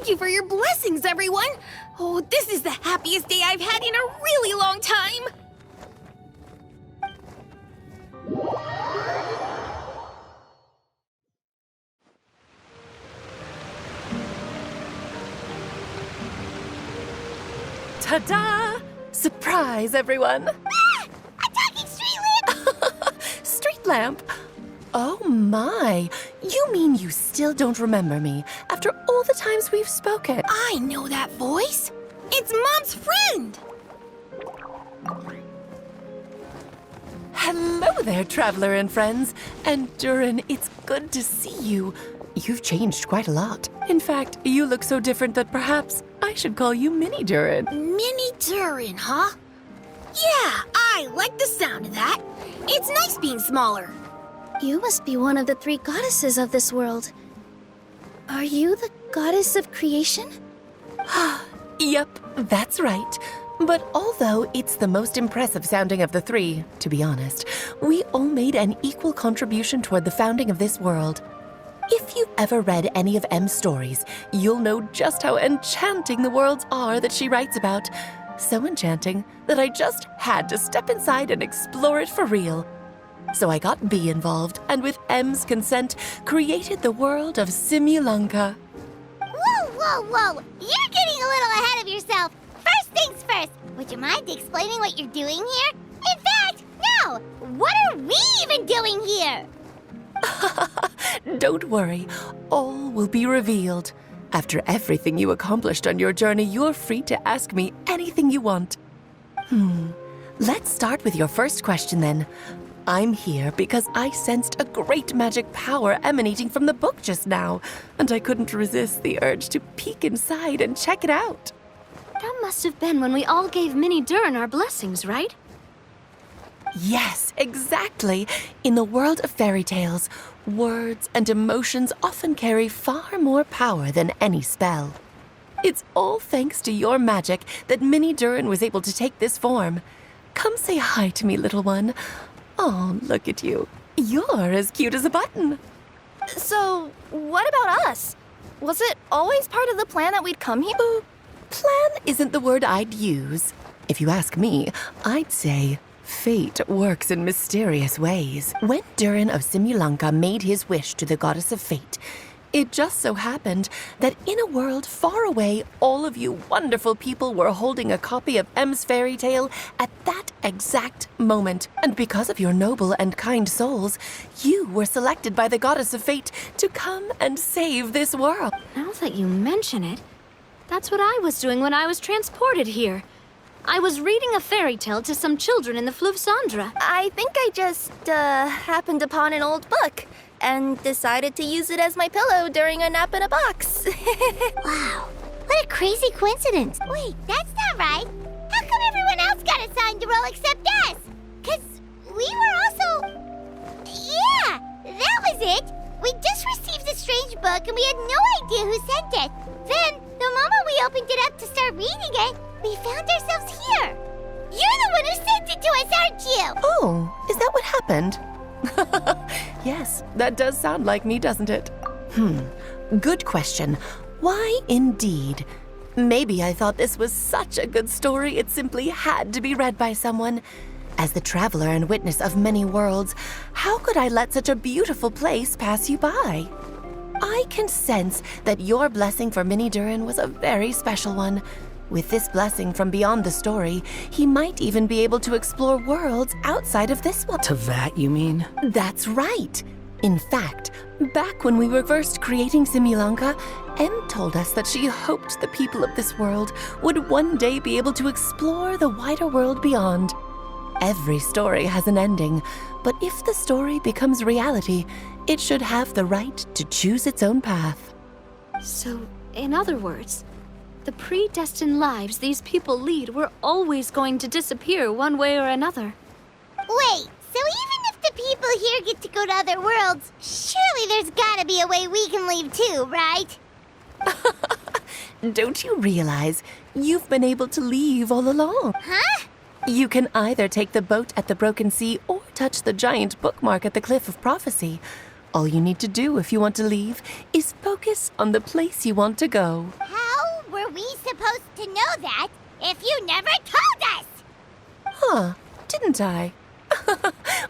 Thank you for your blessings, everyone! Oh, this is the happiest day I've had in a really long time! Ta-da! Surprise, everyone! Ah! A talking street lamp! Street lamp? Oh my! You mean you still don't remember me after all the times we've spoken? I know that voice! It's Mom's friend! Hello there, traveler and friends. And Durin, it's good to see you. You've changed quite a lot. In fact, you look so different that perhaps I should call you Mini Durin. Mini Durin, huh? Yeah, I like the sound of that. It's nice being smaller. You must be one of the 3 goddesses of this world. Are you the goddess of creation? Yep, that's right. But although it's the most impressive sounding of the 3, to be honest, we all made an equal contribution toward the founding of this world. If you've ever read any of M's stories, you'll know just how enchanting the worlds are that she writes about. So enchanting that I just had to step inside and explore it for real. So I got B involved, and with M's consent, created the world of Simulanka. Whoa, whoa, whoa! You're getting a little ahead of yourself. First things first, would you mind explaining what you're doing here? In fact, no! What are we even doing here? Don't worry, all will be revealed. After everything you accomplished on your journey, you're free to ask me anything you want. Let's start with your first question then. I'm here because I sensed a great magic power emanating from the book just now, and I couldn't resist the urge to peek inside and check it out. That must have been when we all gave Mini Durin our blessings, right? Yes, exactly. In the world of fairy tales, words and emotions often carry far more power than any spell. It's all thanks to your magic that Mini Durin was able to take this form. Come say hi to me, little one. Oh, look at you. You're as cute as a button. So, what about us? Was it always part of the plan that we'd come here? Plan isn't the word I'd use. If you ask me, I'd say fate works in mysterious ways. When Durin of Simulanka made his wish to the goddess of fate, it just so happened that in a world far away, all of you wonderful people were holding a copy of M's fairy tale at that exact moment. And because of your noble and kind souls, you were selected by the goddess of fate to come and save this world. Now that you mention it, that's what I was doing when I was transported here. I was reading a fairy tale to some children in the Fleuve Cendre. I think I just, happened upon an old book and decided to use it as my pillow during a nap in a box. Wow, what a crazy coincidence. Wait, that's not right. How come everyone else got assigned to roll except us? 'Cause we were also... Yeah, that was it. We just received a strange book and we had no idea who sent it. Then, the moment we opened it up to start reading it, we found ourselves here. You're the one who sent it to us, aren't you? Oh, is that what happened? Yes, that does sound like me, doesn't it? Good question. Why indeed? Maybe I thought this was such a good story it simply had to be read by someone. As the traveler and witness of many worlds, how could I let such a beautiful place pass you by? I can sense that your blessing for Mini Durin was a very special one. With this blessing from beyond the story, he might even be able to explore worlds outside of this one. Teyvat, you mean? That's right. In fact, back when we were first creating Simulanka, Em told us that she hoped the people of this world would one day be able to explore the wider world beyond. Every story has an ending, but if the story becomes reality, it should have the right to choose its own path. So, in other words, the predestined lives these people lead were always going to disappear one way or another. Wait, so even if the people here get to go to other worlds, surely there's gotta be a way we can leave too, right? Don't you realize you've been able to leave all along? Huh? You can either take the boat at the Broken Sea or touch the giant bookmark at the Cliff of Prophecy. All you need to do if you want to leave is focus on the place you want to go. How? were we supposed to know that if you never told us? Huh, didn't I?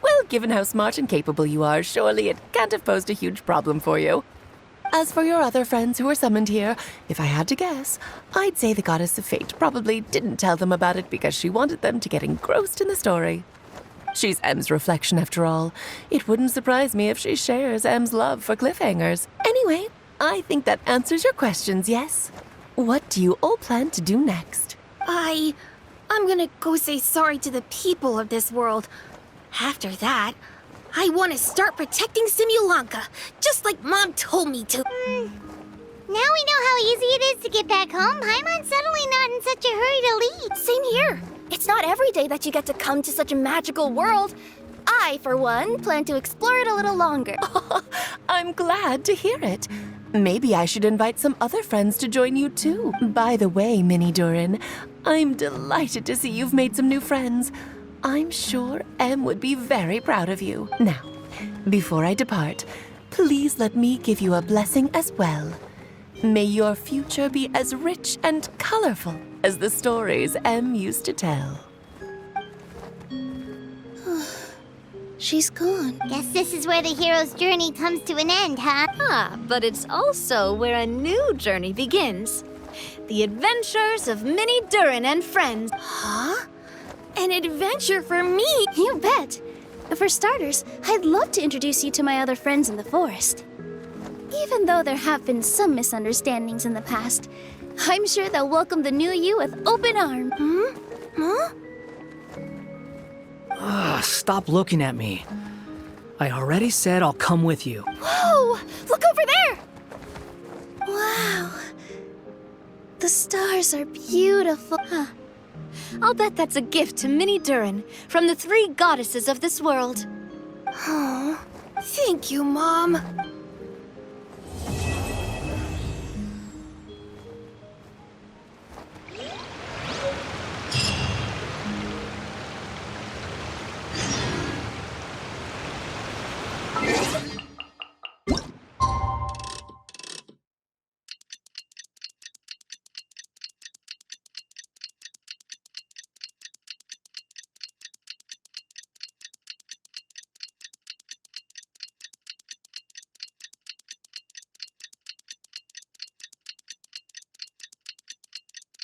Well, given how smart and capable you are, surely it can't have posed a huge problem for you. As for your other friends who were summoned here, if I had to guess, I'd say the Goddess of Fate probably didn't tell them about it because she wanted them to get engrossed in the story. She's M's reflection, after all. It wouldn't surprise me if she shares M's love for cliffhangers. Anyway, I think that answers your questions, yes? What do you all plan to do next? I'm gonna go say sorry to the people of this world. After that, I want to start protecting Simulanka, just like Mom told me to. Now we know how easy it is to get back home. Paimon's suddenly not in such a hurry to leave. Same here. It's not every day that you get to come to such a magical world. I, for one, plan to explore it a little longer. I'm glad to hear it. Maybe I should invite some other friends to join you too. By the way, Minnie Durin, I'm delighted to see you've made some new friends. I'm sure Em would be very proud of you. Now, before I depart, please let me give you a blessing as well. May your future be as rich and colorful as the stories Em used to tell. She's gone. Guess this is where the hero's journey comes to an end, huh? Ah, but it's also where a new journey begins. The adventures of Minnie Durin and friends. Huh? An adventure for me? You bet. For starters, I'd love to introduce you to my other friends in the forest. Even though there have been some misunderstandings in the past, I'm sure they'll welcome the new you with open arms. Huh? Stop looking at me. I already said I'll come with you. Whoa! Look over there! Wow. The stars are beautiful. Huh. I'll bet that's a gift to Minnie Durin from the 3 goddesses of this world. Oh, thank you, Mom.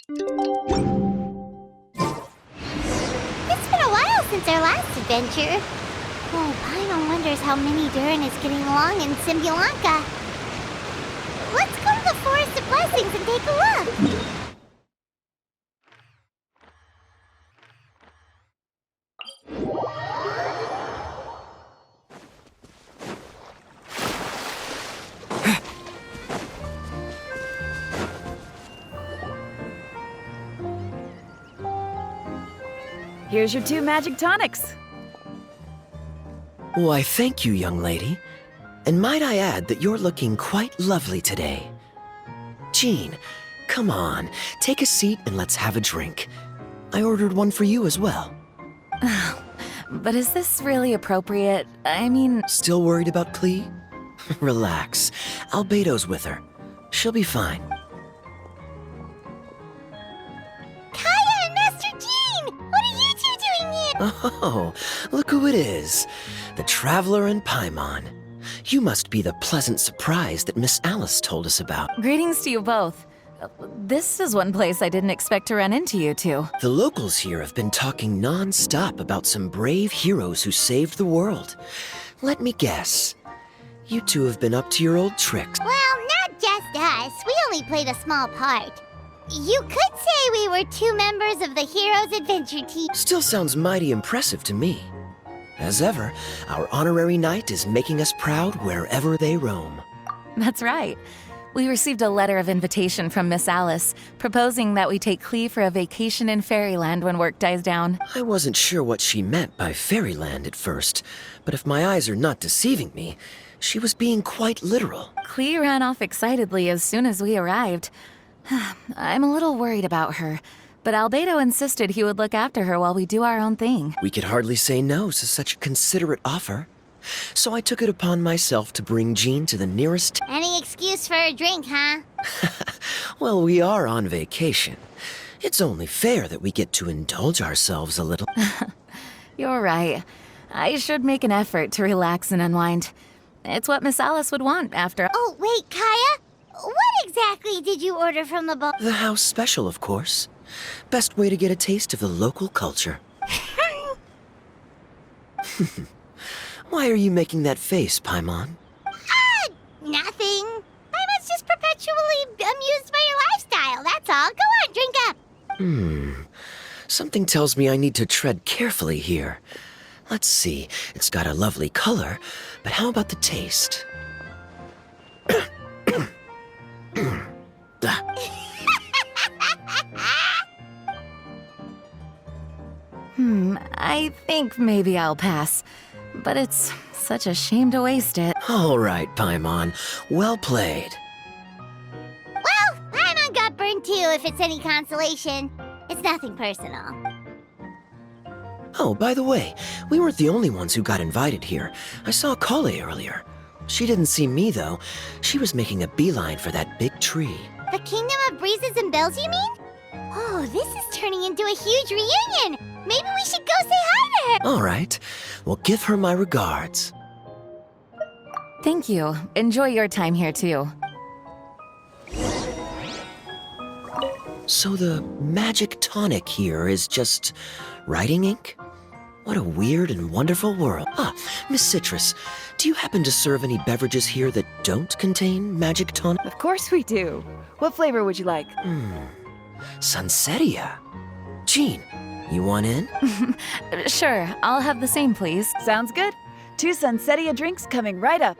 It's been a while since our last adventure. Oh, Paimon wonders how Minnie Durin is getting along in Simulanka. Let's go to the Forest of Blessings and take a look. Here's your 2 magic tonics. Why, thank you, young lady. And might I add that you're looking quite lovely today. Jean, come on, take a seat and let's have a drink. I ordered one for you as well. But is this really appropriate? I mean... Still worried about Klee? Relax. Albedo's with her. She'll be fine. Kaya and Master Jean! What are you 2 doing here? Oh, look who it is. The Traveler and Paimon. You must be the pleasant surprise that Miss Alice told us about. Greetings to you both. This is one place I didn't expect to run into you two. The locals here have been talking non-stop about some brave heroes who saved the world. Let me guess. You two have been up to your old tricks. Well, not just us. We only played a small part. You could say we were 2 members of the Heroes Adventure team. Still sounds mighty impressive to me. As ever, our honorary knight is making us proud wherever they roam. That's right. We received a letter of invitation from Miss Alice, proposing that we take Klee for a vacation in Fairyland when work dies down. I wasn't sure what she meant by Fairyland at first, but if my eyes are not deceiving me, she was being quite literal. Klee ran off excitedly as soon as we arrived. I'm a little worried about her, but Albedo insisted he would look after her while we do our own thing. We could hardly say no to such a considerate offer. So I took it upon myself to bring Jean to the nearest... Any excuse for a drink, huh? Well, we are on vacation. It's only fair that we get to indulge ourselves a little. You're right. I should make an effort to relax and unwind. It's what Miss Alice would want after. Oh, wait, Kaya? What exactly did you order from the bar? The house special, of course. Best way to get a taste of the local culture. Why are you making that face, Paimon? Nothing. I was just perpetually amused by your lifestyle, that's all. Go on, drink up. Something tells me I need to tread carefully here. Let's see, it's got a lovely color, but how about the taste? I think maybe I'll pass. But it's such a shame to waste it. All right, Paimon. Well played. Well, Paimon got burned too, if it's any consolation. It's nothing personal. Oh, by the way, we weren't the only ones who got invited here. I saw Kale earlier. She didn't see me, though. She was making a beeline for that big tree. The Kingdom of Breezes and Bells, you mean? Oh, this is turning into a huge reunion. Maybe we should go say hi to her. All right. Well, give her my regards. Thank you. Enjoy your time here, too. So the magic tonic here is just writing ink? What a weird and wonderful world. Ah, Miss Citrus, do you happen to serve any beverages here that don't contain magic tonic? Of course we do. What flavor would you like? Sunsetia. Jean, you want in? Sure, I'll have the same, please. Sounds good. 2 Sunsetia drinks coming right up.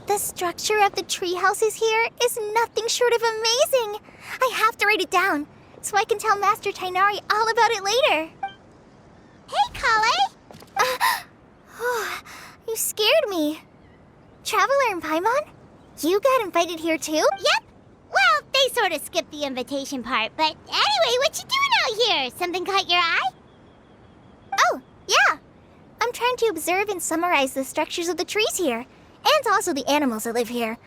The structure of the tree houses here is nothing short of amazing. I have to write it down so I can tell Master Tainari all about it later. Hey, Kale! You scared me. Traveler and Paimon? You got invited here too? Yep. Well, they sort of skipped the invitation part, but anyway, what you doing out here? Something caught your eye? Oh, yeah. I'm trying to observe and summarize the structures of the trees here. And also the animals that live here.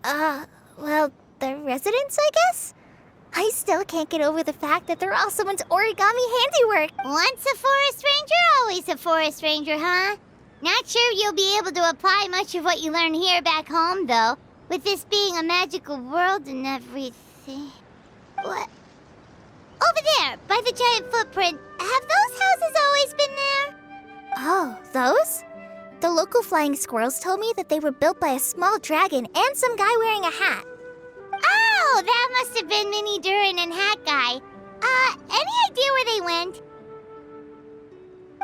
Well, the residents, I guess? I still can't get over the fact that they're all someone's origami handiwork. Once a forest ranger, always a forest ranger, huh? Not sure you'll be able to apply much of what you learn here back home, though. With this being a magical world and everything. What? Over there, by the giant footprint. Have those houses always been there? Oh, those? The local flying squirrels told me that they were built by a small dragon and some guy wearing a hat. Oh, that must have been Minnie Durin and Hat Guy. Any idea where they went?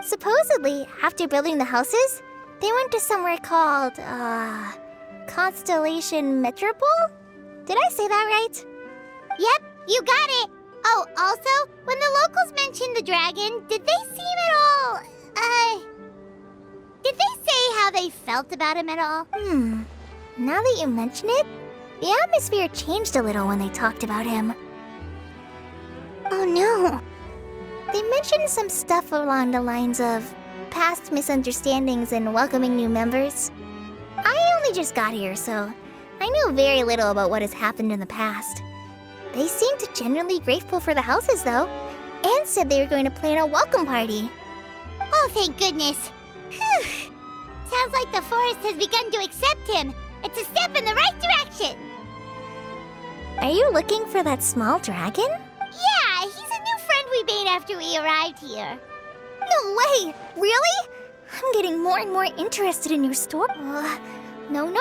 Supposedly, after building the houses, they went to somewhere called, Constellation Metropole? Did I say that right? Yep, you got it. Oh, also, when the locals mentioned the dragon, did they seem at all, did they say how they felt about him at all? Now that you mention it, the atmosphere changed a little when they talked about him. Oh no. They mentioned some stuff along the lines of past misunderstandings and welcoming new members. I only just got here, so I know very little about what has happened in the past. They seemed genuinely grateful for the houses, though, and said they were going to plan a welcome party. Oh, thank goodness. Phew. Sounds like the forest has begun to accept him. It's a step in the right direction. Are you looking for that small dragon? Yeah, he's a new friend we made after we arrived here. No way! Really? I'm getting more and more interested in your story. No.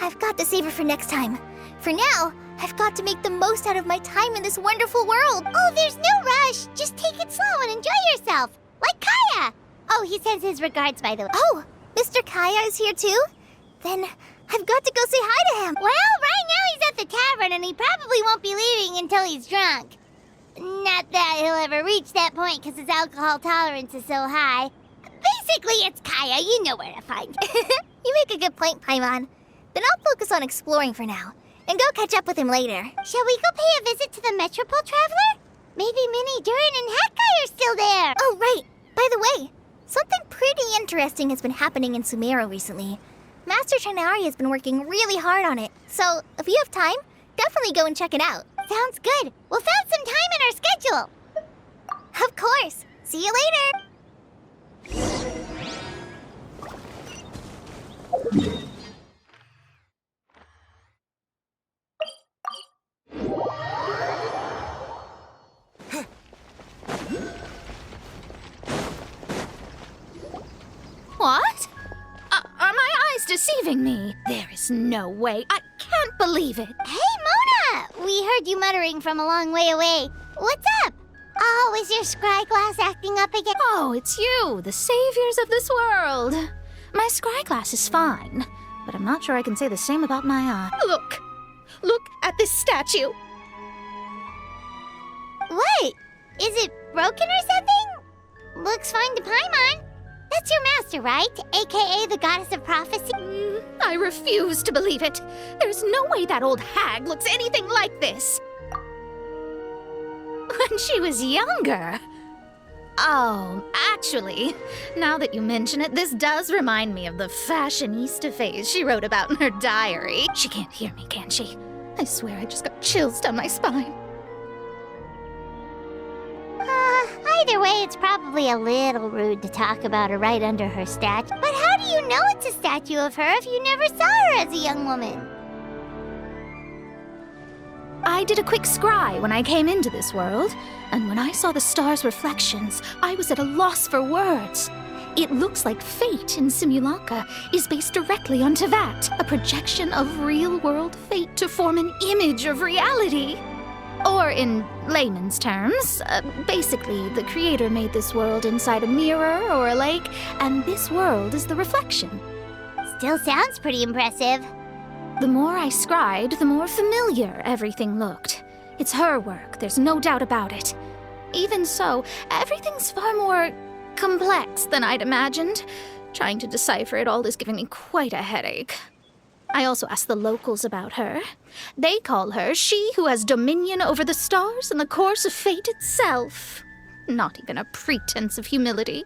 I've got to save it for next time. For now, I've got to make the most out of my time in this wonderful world. Oh, there's no rush. Just take it slow and enjoy yourself. Like Kaya. Oh, he sends his regards, by the way. Oh, Mr. Kaya is here too? Then I've got to go say hi to him. Well, right now he's at the tavern and he probably won't be leaving until he's drunk. Not that he'll ever reach that point because his alcohol tolerance is so high. Basically, it's Kaya. You know where to find him. You make a good point, Paimon. Then I'll focus on exploring for now, and go catch up with him later. Shall we go pay a visit to the Metropole Traveler? Maybe Minnie, Durin, and Hakai are still there. Oh, right. By the way, something pretty interesting has been happening in Sumeru recently. Master Chanari has been working really hard on it, so if you have time, definitely go and check it out. Sounds good. We'll find some time in our schedule. Of course. See you later. What? Are my eyes deceiving me? There is no way. I can't believe it. Hey, Mona! We heard you muttering from a long way away. What's up? Oh, is your scry glass acting up again? Oh, it's you, the saviors of this world. My scry glass is fine, but I'm not sure I can say the same about my eye. Look at this statue. What? Is it broken or something? Looks fine to Paimon. That's your master, right? AKA the goddess of prophecy? I refuse to believe it. There's no way that old hag looks anything like this. When she was younger. Oh, actually, now that you mention it, this does remind me of the fashionista phase she wrote about in her diary. She can't hear me, can she? I swear I just got chills down my spine. Either way, it's probably a little rude to talk about her right under her statue. But how do you know it's a statue of her if you never saw her as a young woman? I did a quick scry when I came into this world, and when I saw the stars' reflections, I was at a loss for words. It looks like fate in Simulacra is based directly on Tevat, a projection of real-world fate to form an image of reality. Or in layman's terms, basically the creator made this world inside a mirror or a lake, and this world is the reflection. Still sounds pretty impressive. The more I scried, the more familiar everything looked. It's her work, there's no doubt about it. Even so, everything's far more complex than I'd imagined. Trying to decipher it all is giving me quite a headache. I also asked the locals about her. They call her she who has dominion over the stars and the course of fate itself. Not even a pretense of humility.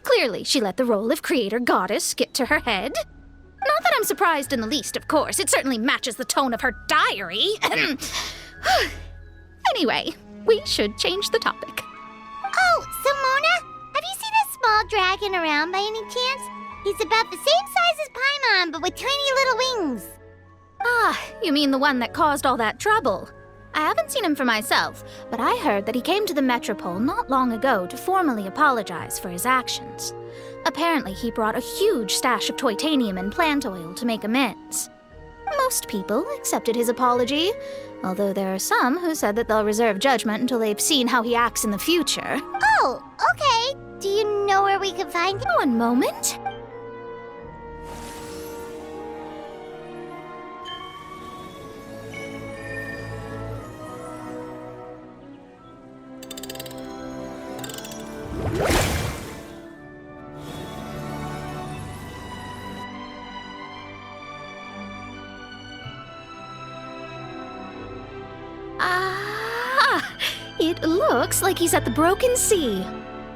Clearly, she let the role of creator goddess get to her head. Not that I'm surprised in the least, of course. It certainly matches the tone of her diary. Anyway, we should change the topic. Oh, so Mona, have you seen a small dragon around by any chance? He's about the same size as Paimon, but with tiny little wings. Ah, you mean the one that caused all that trouble? I haven't seen him for myself, but I heard that he came to the Metropole not long ago to formally apologize for his actions. Apparently, he brought a huge stash of Toitanium and plant oil to make amends. Most people accepted his apology, although there are some who said that they'll reserve judgment until they've seen how he acts in the future. Oh, okay. Do you know where we can find him? One moment. It looks like he's at the Broken Sea.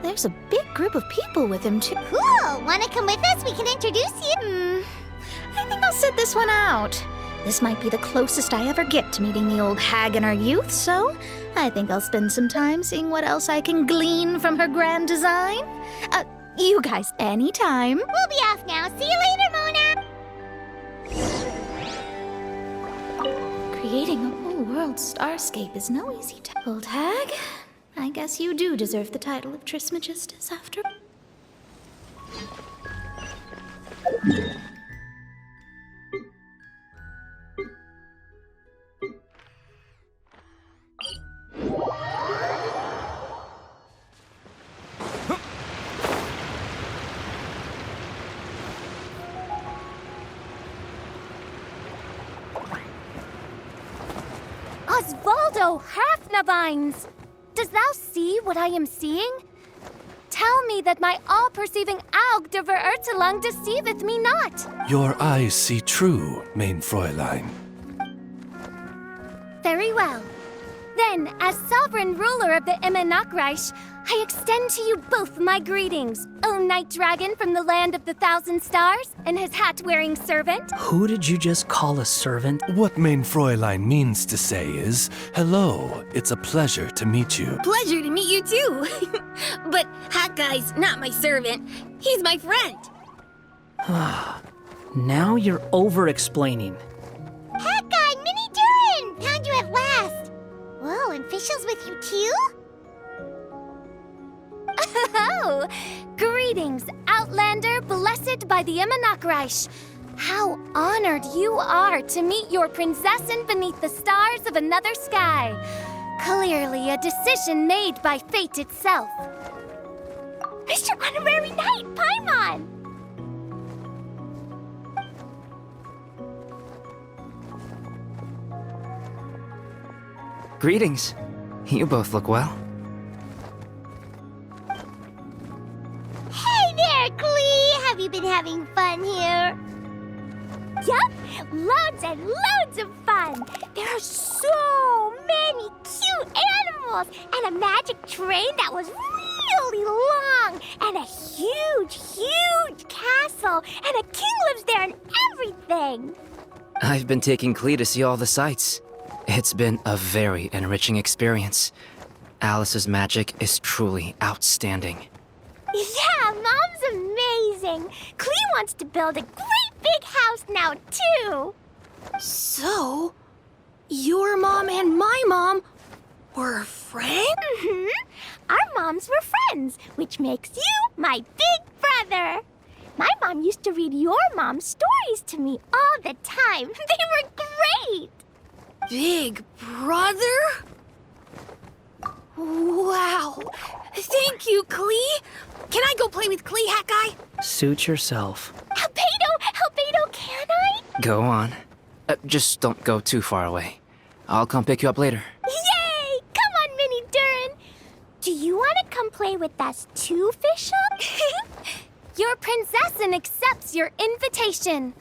There's a big group of people with him, too. Cool! Wanna come with us? We can introduce you. I think I'll sit this one out. This might be the closest I ever get to meeting the old hag in our youth, so I think I'll spend some time seeing what else I can glean from her grand design. You guys, anytime. We'll be off now. See you later, Mona! Creating a whole world starscape is no easy task. Old hag, I guess you do deserve the title of Trismegistus after. Osvaldo Hafnavines! Does thou see what I am seeing? Tell me that my all-perceiving Aug de Verurtelung deceiveth me not. Your eyes see true, mein Fräulein. Very well. Then, as sovereign ruler of the Immenachreich, I extend to you both my greetings, O Night Dragon from the land of the Thousand Stars and his hat-wearing servant. Who did you just call a servant? What mein Fräulein means to say is, hello, it's a pleasure to meet you. Pleasure to meet you too. But Hat Guy's not my servant. He's my friend. Now you're over-explaining. Hat Guy, Mini Durin! Found you at last! Whoa, and Fischl's with you too? Oh! Greetings, Outlander blessed by the Immenachreich. How honored you are to meet your prinzessin beneath the stars of another sky. Clearly a decision made by fate itself. Mr. Honorary Knight, Paimon! Greetings. You both look well. Hey there, Klee! Have you been having fun here? Yup, loads and loads of fun! There are so many cute animals, and a magic train that was really long, and a huge, huge castle, and a king lives there and everything! I've been taking Klee to see all the sights. It's been a very enriching experience. Alice's magic is truly outstanding. Yeah, Mom's amazing! Klee wants to build a great big house now, too! So, your mom and my mom were friends? Mm-hmm. Our moms were friends, which makes you my big brother. My mom used to read your mom's stories to me all the time. They were great! Big brother? Wow. Thank you, Klee. Can I go play with Klee, Hat Guy? Suit yourself. Albedo, can I? Go on. Just don't go too far away. I'll come pick you up later. Yay! Come on, Mini Durin. Do you want to come play with us too, Fischl? Your prinzessin accepts your invitation.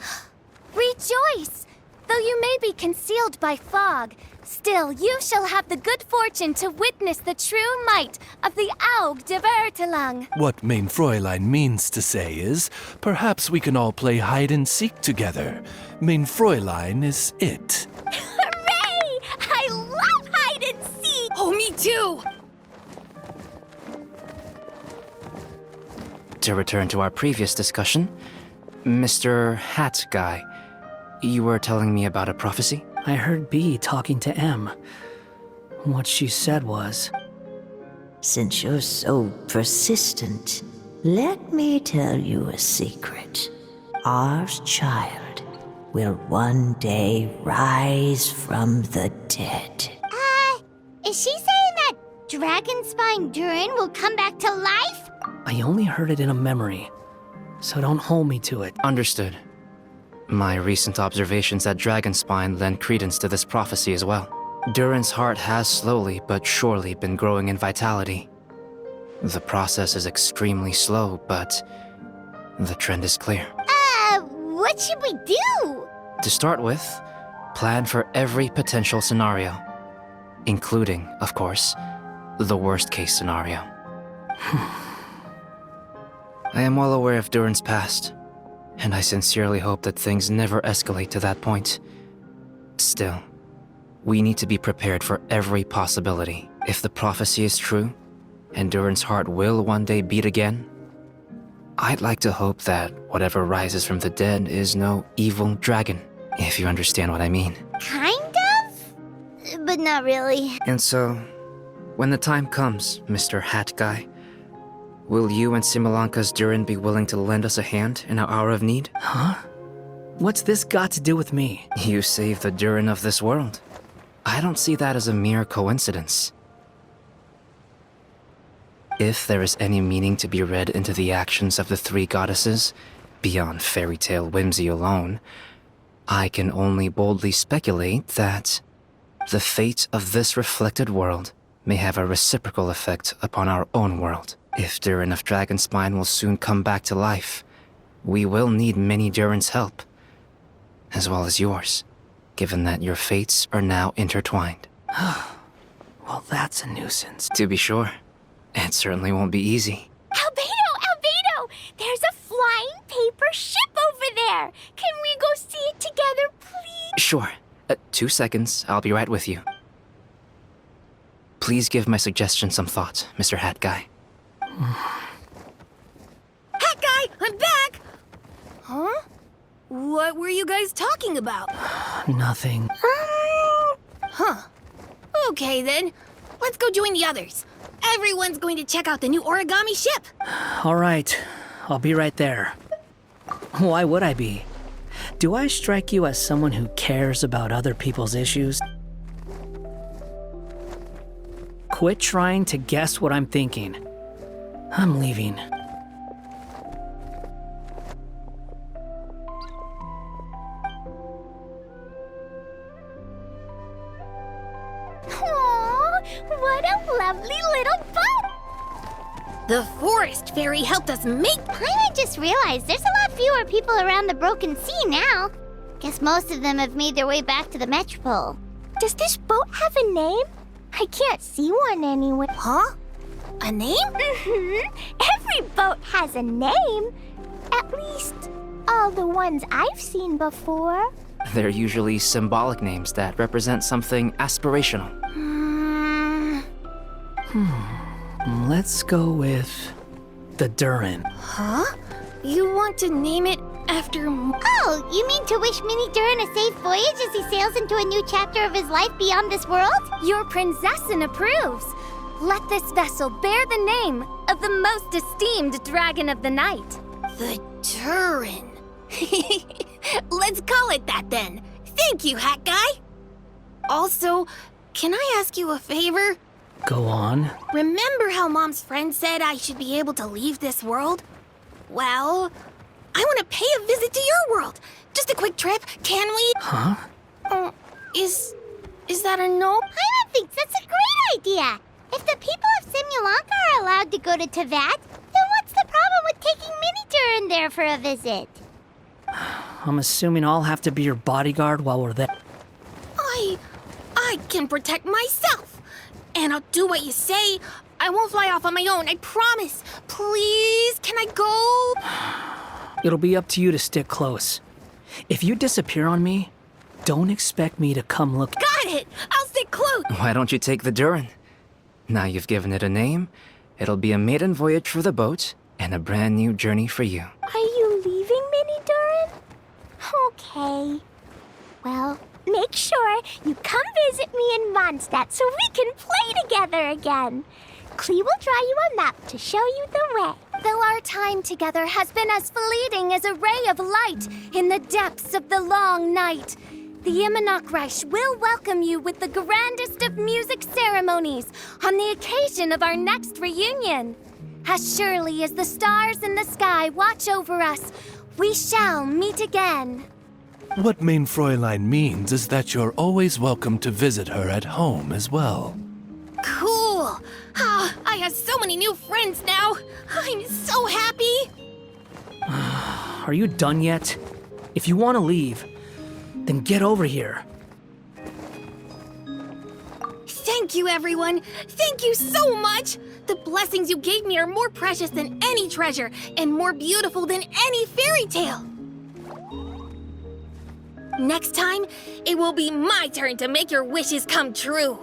Rejoice! Though you may be concealed by fog, still you shall have the good fortune to witness the true might of the Aug de Verurtelung. What mein Fräulein means to say is, perhaps we can all play hide and seek together. Mein Fräulein is it. Hooray! I love hide and seek! Oh, me too. To return to our previous discussion, Mr. Hat Guy, you were telling me about a prophecy? I heard B talking to M. What she said was, Since you're so persistent, let me tell you a secret. Our child will one day rise from the dead. Is she saying that Dragonspine Durin will come back to life? I only heard it in a memory, so don't hold me to it. Understood. My recent observations at Dragonspine lend credence to this prophecy as well. Durin's heart has slowly but surely been growing in vitality. The process is extremely slow, but the trend is clear. What should we do? To start with, plan for every potential scenario, including, of course, the worst-case scenario. I am well aware of Durin's past, and I sincerely hope that things never escalate to that point. Still, we need to be prepared for every possibility. If the prophecy is true, and Durin's heart will one day beat again, I'd like to hope that whatever rises from the dead is no evil dragon, if you understand what I mean. Kind of? But not really. And so, when the time comes, Mr. Hat Guy, will you and Simolanka's Durin be willing to lend us a hand in our hour of need? Huh? What's this got to do with me? You saved the Durin of this world. I don't see that as a mere coincidence. If there is any meaning to be read into the actions of the three goddesses, beyond fairy tale whimsy alone, I can only boldly speculate that the fate of this reflected world may have a reciprocal effect upon our own world. If Durin of Dragonspine will soon come back to life, we will need many Durin's help, as well as yours, given that your fates are now intertwined. Well, that's a nuisance. To be sure. It certainly won't be easy. Albedo! There's a flying paper ship over there! Can we go see it together, please? Sure. 2 seconds, I'll be right with you. Please give my suggestion some thought, Mr. Hat Guy. Hat Guy, I'm back! Huh? What were you guys talking about? Nothing. Huh. Okay then, let's go join the others. Everyone's going to check out the new origami ship. All right, I'll be right there. Why would I be? Do I strike you as someone who cares about other people's issues? Quit trying to guess what I'm thinking. I'm leaving. What a lovely little boat! The forest fairy helped us make... I just realized there's a lot fewer people around the broken sea now. Guess most of them have made their way back to the metropole. Does this boat have a name? I can't see one anywhere. Huh? A name? Every boat has a name. At least, all the ones I've seen before. They're usually symbolic names that represent something aspirational. Let's go with the Durin. Huh? You want to name it after... Oh, you mean to wish Mini Durin a safe voyage as he sails into a new chapter of his life beyond this world? Your princessin approves. Let this vessel bear the name of the most esteemed dragon of the night. The Durin. Let's call it that then. Thank you, Hat Guy. Also, can I ask you a favor? Go on. Remember how Mom's friend said I should be able to leave this world? Well, I want to pay a visit to your world. Just a quick trip, can we? Huh? Is that a no? Paimon thinks that's a great idea. If the people of Simulanka are allowed to go to Teyvat, then what's the problem with taking Mini Durin there for a visit? I'm assuming I'll have to be your bodyguard while we're there. I can protect myself. And I'll do what you say. I won't fly off on my own, I promise. Please, can I go? It'll be up to you to stick close. If you disappear on me, don't expect me to come look. Got it! I'll stick close. Why don't you take the Durin? Now you've given it a name, it'll be a maiden voyage for the boat and a brand new journey for you. Are you leaving, Mini Durin? Okay. Well, make sure you come visit me in Mondstadt so we can play together again. Klee will draw you a map to show you the way. Though our time together has been as fleeting as a ray of light in the depths of the long night, the Immonokreich will welcome you with the grandest of music ceremonies on the occasion of our next reunion. As surely as the stars in the sky watch over us, we shall meet again. What Mein Fräulein means is that you're always welcome to visit her at home as well. Cool! Ah, I have so many new friends now! I'm so happy! Are you done yet? If you want to leave, then get over here. Thank you, everyone! Thank you so much! The blessings you gave me are more precious than any treasure, and more beautiful than any fairy tale! Next time, it will be my turn to make your wishes come true!